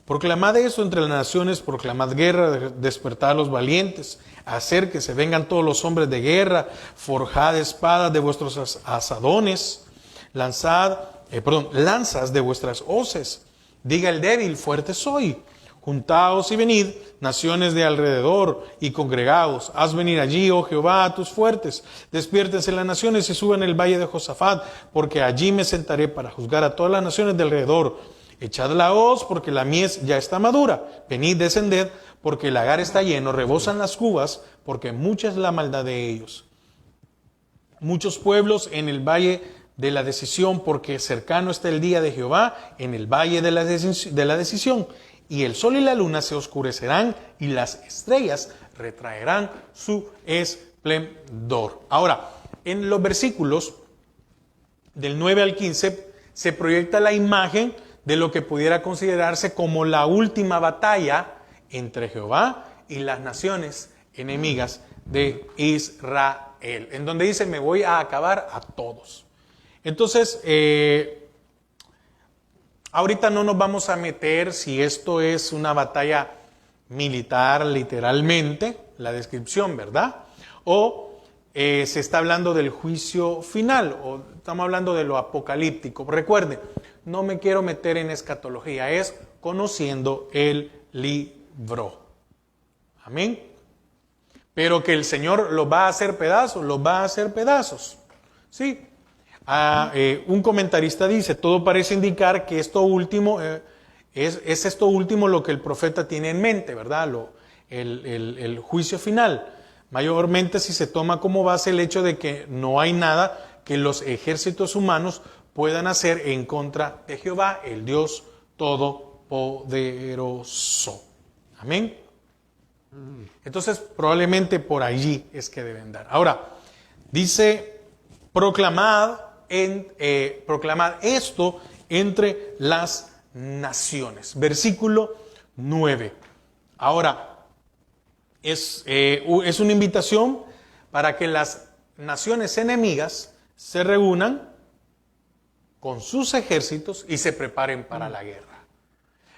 proclamad eso entre las naciones, proclamad guerra, despertad a los valientes, hacer que se vengan todos los hombres de guerra, forjad espadas de vuestros asadones, lanzas de vuestras hoces. Diga el débil, fuerte soy. Juntaos y venid, naciones de alrededor, y congregaos. Haz venir allí, oh Jehová, a tus fuertes. Despiértense las naciones y suban el valle de Josafat, porque allí me sentaré para juzgar a todas las naciones de alrededor. Echad la hoz, porque la mies ya está madura. Venid, descended, porque el lagar está lleno, rebosan las cubas, porque mucha es la maldad de ellos. Muchos pueblos en el valle de la decisión, porque cercano está el día de Jehová, en el valle de la decisión. y el sol y la luna se oscurecerán y las estrellas retraerán su esplendor. Ahora, en los versículos del 9 al 15 se proyecta la imagen de lo que pudiera considerarse como la última batalla entre Jehová y las naciones enemigas de Israel, en donde dice: me voy a acabar a todos. Entonces, ahorita no nos vamos a meter si esto es una batalla militar literalmente, la descripción, ¿verdad? O se está hablando del juicio final, o estamos hablando de lo apocalíptico. Recuerden, no me quiero meter en escatología, es conociendo el libro. Amén. Pero que el Señor los va a hacer pedazos, los va a hacer pedazos. Sí. Un comentarista dice: todo parece indicar que esto último es esto último lo que el profeta tiene en mente, ¿verdad? El juicio final. Mayormente si se toma como base el hecho de que no hay nada que los ejércitos humanos puedan hacer en contra de Jehová, el Dios Todopoderoso. Amén. Entonces probablemente por allí es que deben dar. Ahora, dice: proclamad esto entre las naciones. Versículo 9. Ahora, es una invitación para que las naciones enemigas se reúnan con sus ejércitos y se preparen para la guerra.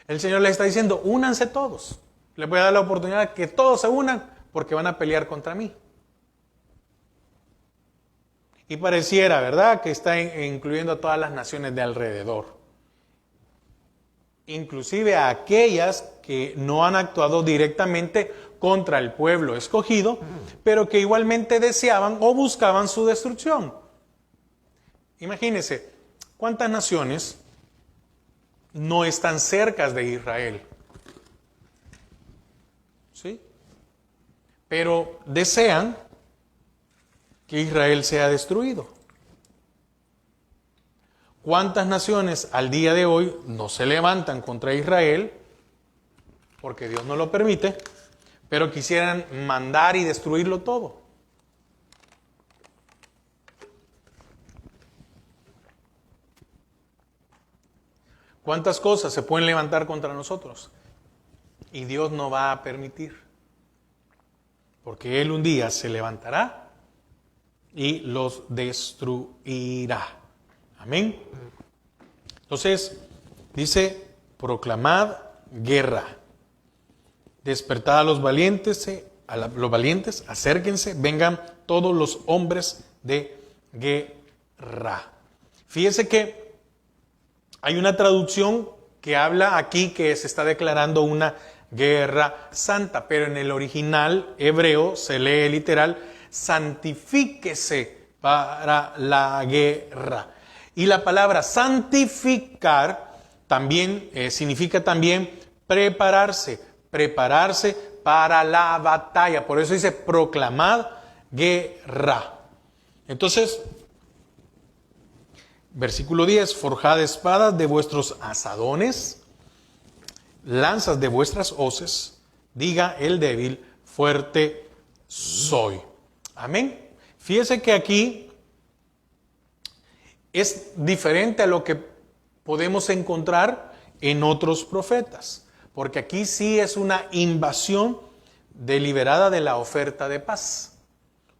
El Señor les está diciendo: únanse todos. Les voy a dar la oportunidad que todos se unan porque van a pelear contra mí. Y pareciera, ¿verdad?, que está incluyendo a todas las naciones de alrededor. Inclusive a aquellas que no han actuado directamente contra el pueblo escogido, pero que igualmente deseaban o buscaban su destrucción. Imagínense, ¿cuántas naciones no están cerca de Israel? ¿Sí? Pero desean que Israel sea destruido. ¿Cuántas naciones al día de hoy no se levantan contra Israel porque Dios no lo permite, pero quisieran mandar y destruirlo todo? ¿Cuántas cosas se pueden levantar contra nosotros? Y Dios no va a permitir, porque Él un día se levantará y los destruirá. Amén. Entonces, dice: proclamad guerra. Despertad a los valientes, acérquense, vengan todos los hombres de guerra. Fíjese que hay una traducción que habla aquí que se está declarando una guerra santa, pero en el original hebreo se lee literal: santifíquese para la guerra. Y la palabra santificar también significa también prepararse para la batalla. Por eso dice: proclamad guerra. Entonces, versículo 10: forjad espadas de vuestros asadones, lanzas de vuestras hoces, diga el débil, fuerte soy. Amén. Fíjese que aquí es diferente a lo que podemos encontrar en otros profetas, porque aquí sí es una invasión deliberada de la oferta de paz,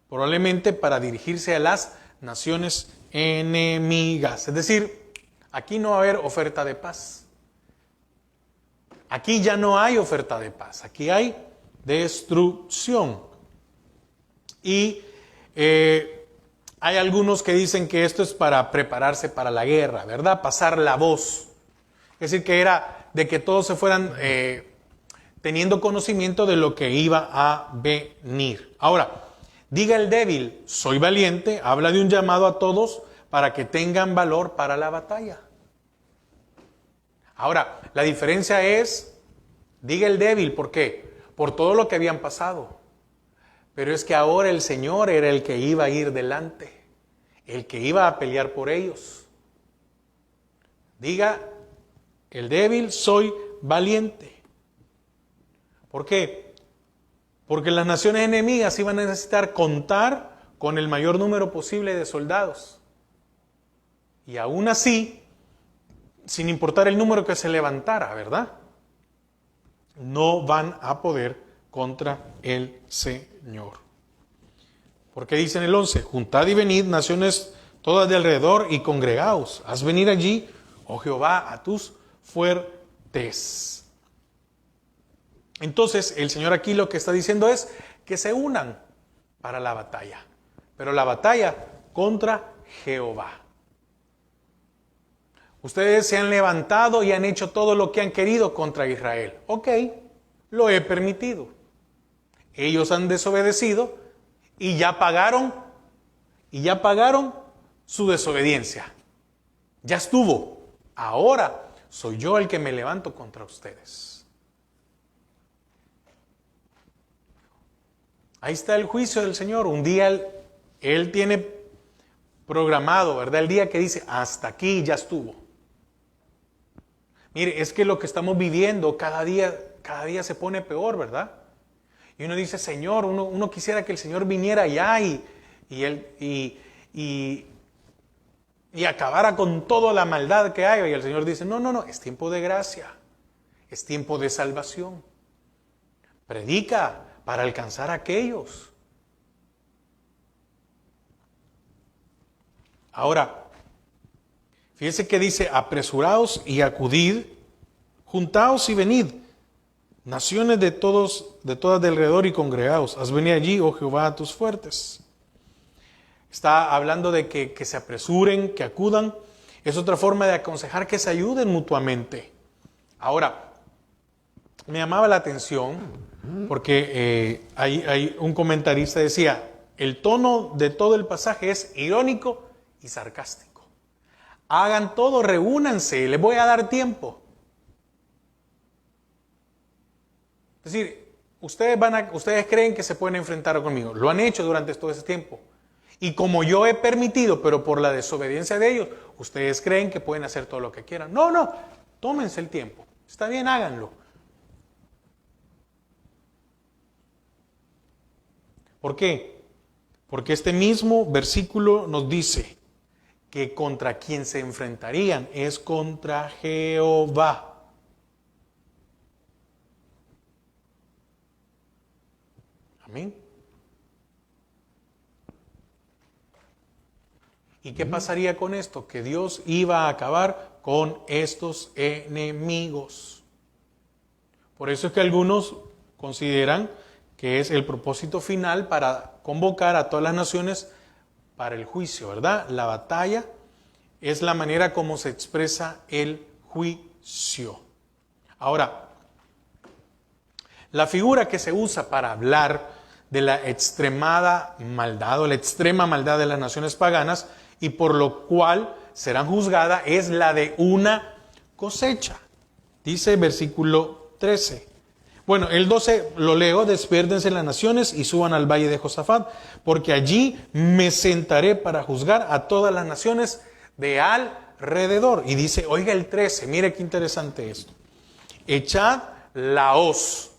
probablemente para dirigirse a las naciones enemigas. Es decir, aquí no va a haber oferta de paz. Aquí ya no hay oferta de paz, aquí hay destrucción. Y hay algunos que dicen que esto es para prepararse para la guerra, ¿verdad? Pasar la voz. Es decir, que era de que todos se fueran teniendo conocimiento de lo que iba a venir. Ahora, diga el débil, soy valiente, habla de un llamado a todos para que tengan valor para la batalla. Ahora, la diferencia es, diga el débil, ¿por qué? Por todo lo que habían pasado. Pero es que ahora el Señor era el que iba a ir delante, el que iba a pelear por ellos. Diga el débil, soy valiente. ¿Por qué? Porque las naciones enemigas iban a necesitar contar con el mayor número posible de soldados. Y aún así, sin importar el número que se levantara, ¿verdad?, no van a poder contra el Señor. Porque dice en el 11, juntad y venid, naciones todas de alrededor, y congregaos. Haz venir allí, oh Jehová, a tus fuertes. Entonces, el Señor aquí lo que está diciendo es que se unan para la batalla. Pero la batalla contra Jehová. Ustedes se han levantado y han hecho todo lo que han querido contra Israel. Ok, lo he permitido. Ellos han desobedecido y ya pagaron su desobediencia. Ya estuvo. Ahora soy yo el que me levanto contra ustedes. Ahí está el juicio del Señor. Un día Él tiene programado, ¿verdad?, el día que dice, hasta aquí ya estuvo. Mire, es que lo que estamos viviendo cada día se pone peor, ¿verdad? Y uno dice, Señor, uno quisiera que el Señor viniera allá y acabara con toda la maldad que hay. Y el Señor dice, no, es tiempo de gracia, es tiempo de salvación. Predica para alcanzar a aquellos. Ahora, fíjense que dice, apresuraos y acudid, juntaos y venid, naciones de todas de alrededor, y congregaos. Haz venir allí, oh Jehová, a tus fuertes. Está hablando de que se apresuren, que acudan. Es otra forma de aconsejar que se ayuden mutuamente. Ahora, me llamaba la atención porque hay un comentarista que decía, el tono de todo el pasaje es irónico y sarcástico. Hagan todo, reúnanse, les voy a dar tiempo. Es decir, ustedes creen que se pueden enfrentar conmigo. Lo han hecho durante todo ese tiempo. Y como yo he permitido, pero por la desobediencia de ellos, ustedes creen que pueden hacer todo lo que quieran. No, tómense el tiempo. Está bien, háganlo. ¿Por qué? Porque este mismo versículo nos dice que contra quien se enfrentarían es contra Jehová. Amén. ¿Y qué pasaría con esto? Que Dios iba a acabar con estos enemigos. Por eso es que algunos consideran que es el propósito final para convocar a todas las naciones para el juicio, ¿verdad? La batalla es la manera como se expresa el juicio. Ahora, la figura que se usa para hablar de la extremada maldad o la extrema maldad de las naciones paganas y por lo cual serán juzgadas es la de una cosecha. Dice versículo 13. Bueno, el 12 lo leo, despiértense las naciones y suban al valle de Josafat, porque allí me sentaré para juzgar a todas las naciones de alrededor. Y dice, oiga el 13, mire qué interesante esto. Echad la hoz,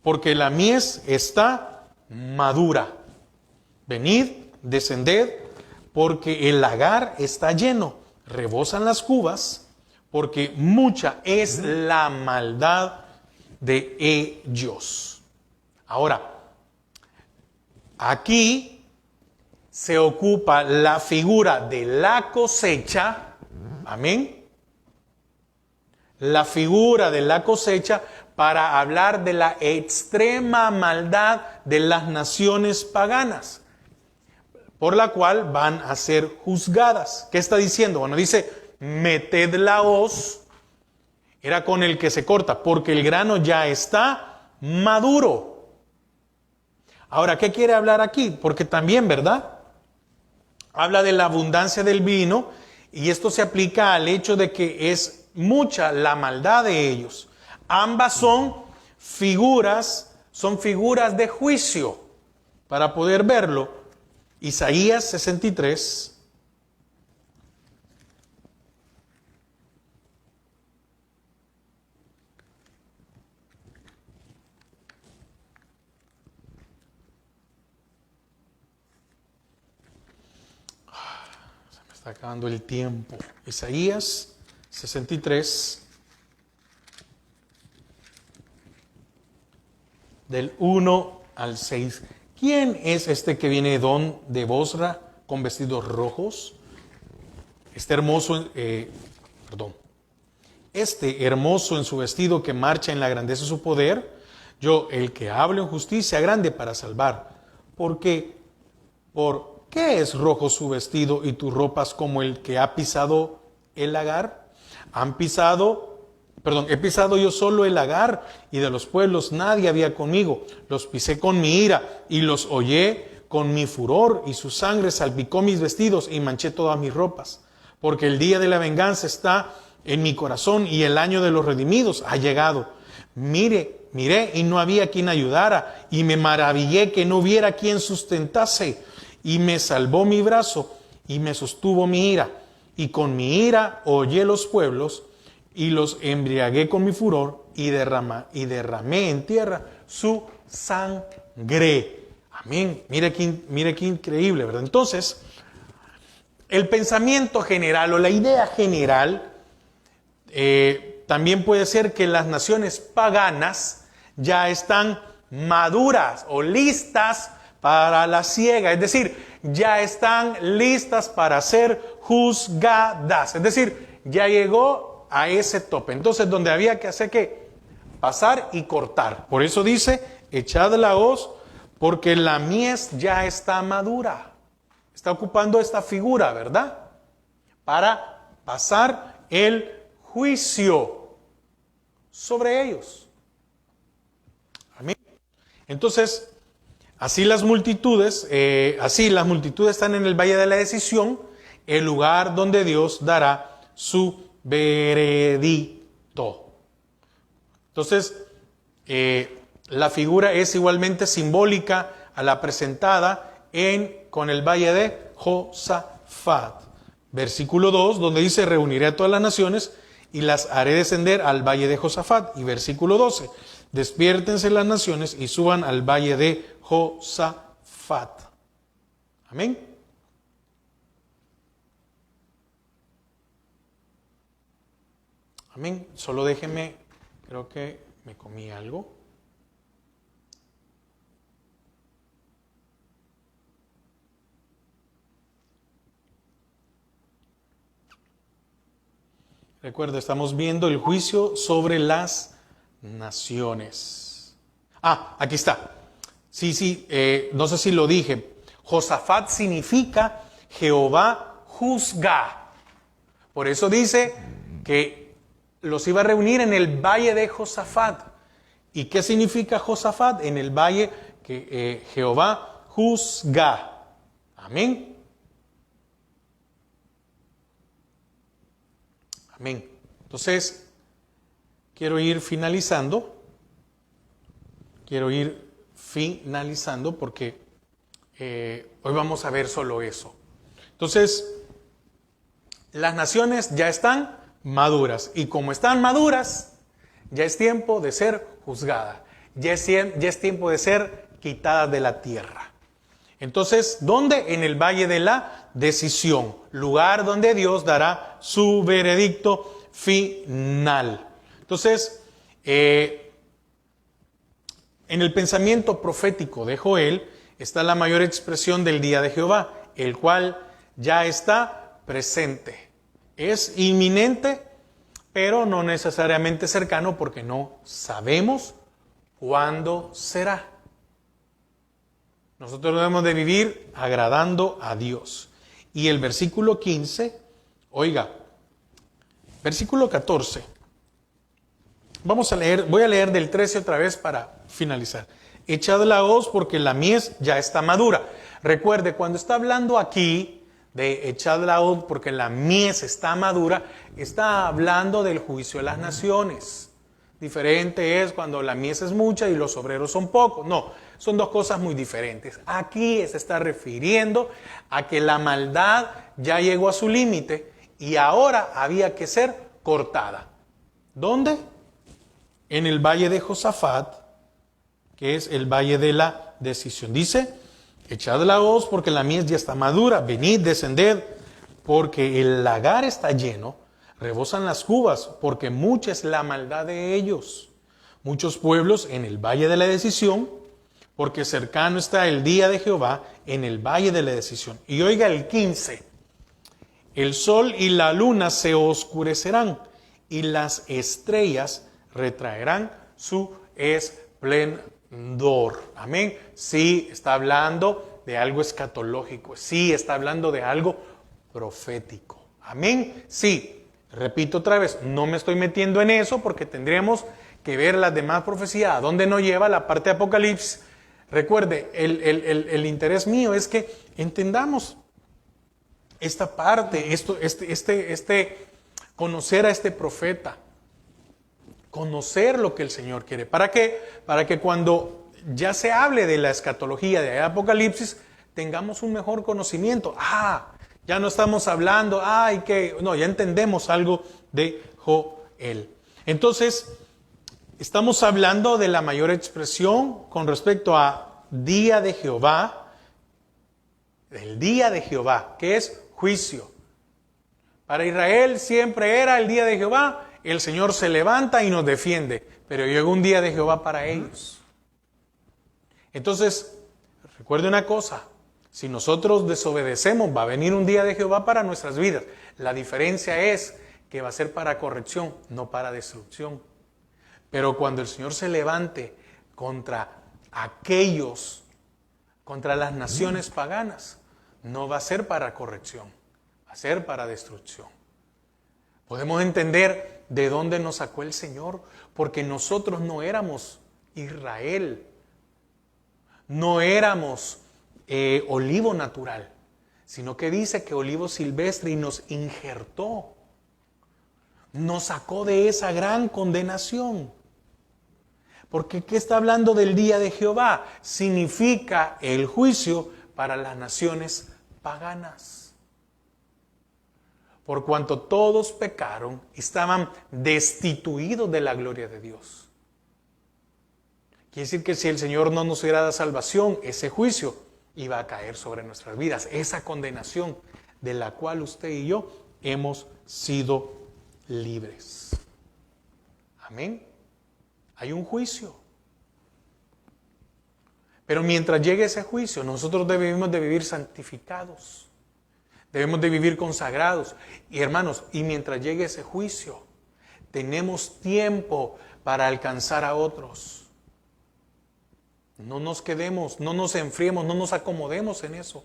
porque la mies está madura. Venid, descended, porque el lagar está lleno. Rebosan las cubas, porque mucha es la maldad de ellos. Ahora, aquí se ocupa la figura de la cosecha, amén, la figura de la cosecha para hablar de la extrema maldad de las naciones paganas, por la cual van a ser juzgadas. ¿Qué está diciendo? Bueno, dice, meted la hoz, era con el que se corta, porque el grano ya está maduro. Ahora, ¿qué quiere hablar aquí? Porque también, ¿verdad?, habla de la abundancia del vino, y esto se aplica al hecho de que es mucha la maldad de ellos. Ambas son figuras de juicio. Para poder verlo, Isaías 63, está acabando el tiempo. Isaías 63, del 1 al 6. ¿Quién es este que viene de Bosra con vestidos rojos? Este hermoso en su vestido que marcha en la grandeza de su poder. Yo, el que hablo en justicia, grande para salvar. ¿Por qué es rojo su vestido y tus ropas como el que ha pisado el lagar? He pisado yo solo el lagar, y de los pueblos nadie había conmigo. Los pisé con mi ira y los hollé con mi furor, y su sangre salpicó mis vestidos y manché todas mis ropas. Porque el día de la venganza está en mi corazón y el año de los redimidos ha llegado. Miré y no había quien ayudara, y me maravillé que no hubiera quien sustentase. Y me salvó mi brazo y me sostuvo mi ira. Y con mi ira hollé los pueblos y los embriagué con mi furor y derramé en tierra su sangre. Amén. Mire qué increíble, ¿verdad? Entonces, el pensamiento general o la idea general también puede ser que las naciones paganas ya están maduras o listas para la siega, es decir, ya están listas para ser juzgadas, es decir, ya llegó a ese tope. Entonces, donde había que hacer que pasar y cortar. Por eso dice, echad la hoz, porque la mies ya está madura. Está ocupando esta figura, ¿verdad? Para pasar el juicio sobre ellos. Amén. Entonces, así las multitudes están en el valle de la decisión, el lugar donde Dios dará su veredicto. Entonces, la figura es igualmente simbólica a la presentada con el valle de Josafat. Versículo 2, donde dice, reuniré a todas las naciones y las haré descender al valle de Josafat. Y versículo 12, despiértense las naciones y suban al valle de Josafat. Amén. Amén. Solo déjenme, creo que me comí algo. Recuerda, estamos viendo el juicio sobre las naciones. Aquí está. Sí, no sé si lo dije. Josafat significa Jehová juzga. Por eso dice que los iba a reunir en el valle de Josafat. ¿Y qué significa Josafat? En el valle que Jehová juzga. Amén. Amén. Entonces, quiero ir finalizando porque hoy vamos a ver solo eso. Entonces, las naciones ya están maduras, y como están maduras, ya es tiempo de ser juzgadas, ya es tiempo de ser quitadas de la tierra. Entonces, ¿dónde? En el valle de la decisión, lugar donde Dios dará su veredicto final. Entonces, en el pensamiento profético de Joel está la mayor expresión del día de Jehová, el cual ya está presente. Es inminente, pero no necesariamente cercano, porque no sabemos cuándo será. Nosotros debemos de vivir agradando a Dios. Y el versículo 15, versículo 14. Voy a leer del 13 otra vez para finalizar. Echad la hoz porque la mies ya está madura. Recuerde, cuando está hablando aquí de echad la hoz porque la mies está madura, está hablando del juicio de las naciones. Diferente es cuando la mies es mucha y los obreros son pocos. No, son dos cosas muy diferentes. Aquí se está refiriendo a que la maldad ya llegó a su límite y ahora había que ser cortada. ¿Dónde? En el valle de Josafat, que es el valle de la decisión. Dice, echad la hoz porque la mies ya está madura, venid, descended porque el lagar está lleno, rebosan las cubas, porque mucha es la maldad de ellos. Muchos pueblos en el valle de la decisión, porque cercano está el día de Jehová en el valle de la decisión. Y oiga el 15, el sol y la luna se oscurecerán y las estrellas retraerán su esplendor. Amén. Sí, está hablando de algo escatológico. Sí, está hablando de algo profético. Amén. Sí, repito otra vez, no me estoy metiendo en eso porque tendríamos que ver las demás profecías, a dónde nos lleva la parte de Apocalipsis. Recuerde, el interés mío es que entendamos esta parte, conocer a este profeta, conocer lo que el Señor quiere. ¿Para qué? Para que cuando ya se hable de la escatología de Apocalipsis, tengamos un mejor conocimiento. Ya no estamos hablando, no, ya entendemos algo de Joel. Entonces, estamos hablando de la mayor expresión con respecto a día de Jehová, el día de Jehová, que es juicio. Para Israel siempre era el día de Jehová, el Señor se levanta y nos defiende, pero llegó un día de Jehová para ellos. Entonces, recuerde una cosa, si nosotros desobedecemos, va a venir un día de Jehová para nuestras vidas. La diferencia es que va a ser para corrección, no para destrucción. Pero cuando el Señor se levante contra aquellos, contra las naciones paganas, no va a ser para corrección, va a ser para destrucción. Podemos entender de dónde nos sacó el Señor, porque nosotros no éramos Israel, no éramos olivo natural, sino que dice que olivo silvestre y nos injertó, nos sacó de esa gran condenación. Porque ¿qué está hablando del día de Jehová? Significa el juicio para las naciones paganas. Por cuanto todos pecaron, estaban destituidos de la gloria de Dios. Quiere decir que si el Señor no nos hubiera dado salvación, ese juicio iba a caer sobre nuestras vidas. Esa condenación de la cual usted y yo hemos sido libres. Amén. Hay un juicio. Pero mientras llegue ese juicio, nosotros debemos de vivir santificados. Debemos de vivir consagrados. Y hermanos, y mientras llegue ese juicio, tenemos tiempo para alcanzar a otros. No nos quedemos, no nos enfriemos, no nos acomodemos en eso.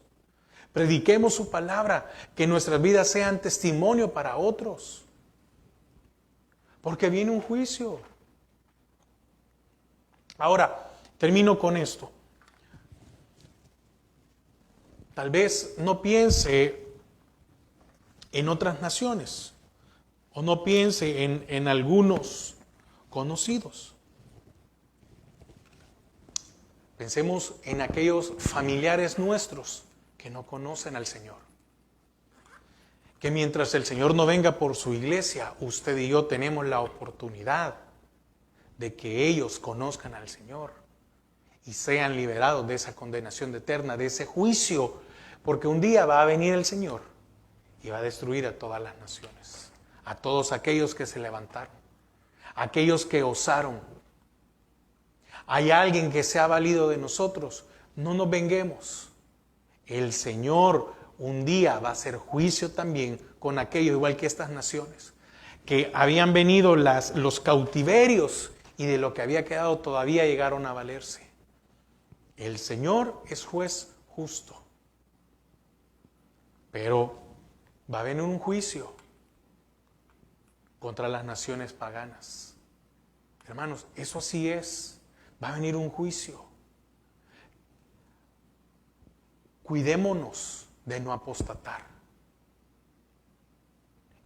Prediquemos su palabra, que nuestras vidas sean testimonio para otros. Porque viene un juicio. Ahora, termino con esto. Tal vez no piense en otras naciones o no piense en algunos conocidos. Pensemos en aquellos familiares nuestros que no conocen al Señor. Que mientras el Señor no venga por su iglesia, usted y yo tenemos la oportunidad de que ellos conozcan al Señor y sean liberados de esa condenación eterna, de ese juicio, porque un día va a venir el Señor y va a destruir a todas las naciones, a todos aquellos que se levantaron, aquellos que osaron. Hay alguien que se ha valido de nosotros, no nos venguemos. El Señor un día va a hacer juicio también con aquellos, igual que estas naciones, que habían venido los cautiverios y de lo que había quedado todavía llegaron a valerse. El Señor es juez justo. Pero va a venir un juicio contra las naciones paganas. Hermanos, eso así es. Va a venir un juicio. Cuidémonos de no apostatar.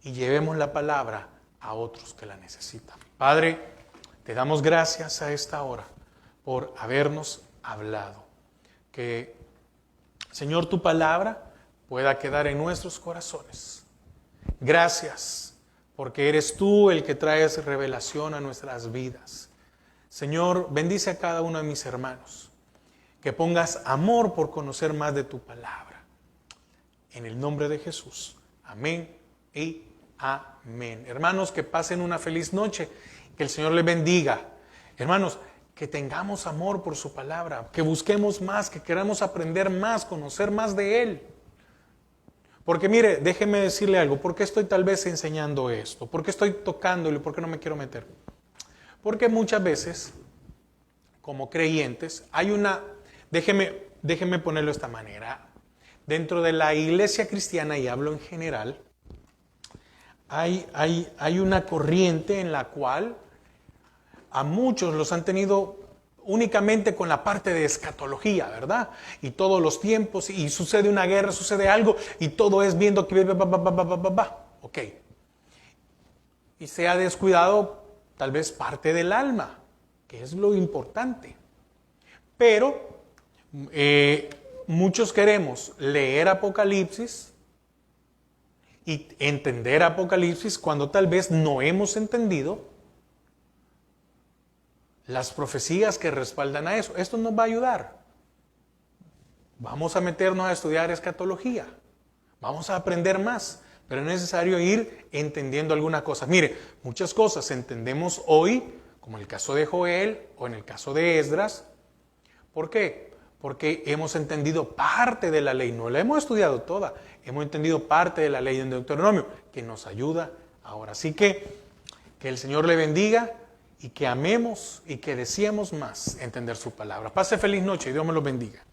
Y llevemos la palabra a otros que la necesitan. Padre, te damos gracias a esta hora por habernos hablado. Que, Señor, tu palabra pueda quedar en nuestros corazones. Gracias, porque eres tú el que traes revelación a nuestras vidas. Señor, bendice a cada uno de mis hermanos. Que pongas amor por conocer más de tu palabra. En el nombre de Jesús. Amén y amén. Hermanos, que pasen una feliz noche. Que el Señor les bendiga. Hermanos, que tengamos amor por su palabra, que busquemos más, que queramos aprender más, conocer más de Él. Porque mire, déjeme decirle algo, ¿por qué estoy tal vez enseñando esto? ¿Por qué estoy tocándolo? ¿Por qué no me quiero meter? Porque muchas veces, como creyentes, hay una, déjeme ponerlo de esta manera, dentro de la iglesia cristiana, y hablo en general, hay una corriente en la cual a muchos los han tenido únicamente con la parte de escatología, ¿verdad? Y todos los tiempos, y sucede una guerra, sucede algo, y todo es viendo que ok. Y se ha descuidado tal vez parte del alma, que es lo importante. Pero muchos queremos leer Apocalipsis y entender Apocalipsis cuando tal vez no hemos entendido las profecías que respaldan a eso. Esto nos va a ayudar. Vamos a meternos a estudiar escatología. Vamos a aprender más. Pero es necesario ir entendiendo algunas cosas. Mire, muchas cosas entendemos hoy, como en el caso de Joel o en el caso de Esdras. ¿Por qué? Porque hemos entendido parte de la ley. No la hemos estudiado toda. Hemos entendido parte de la ley en Deuteronomio, que nos ayuda ahora. Así que el Señor le bendiga. Y que amemos y que deseemos más entender su palabra. Pase feliz noche y Dios me los bendiga.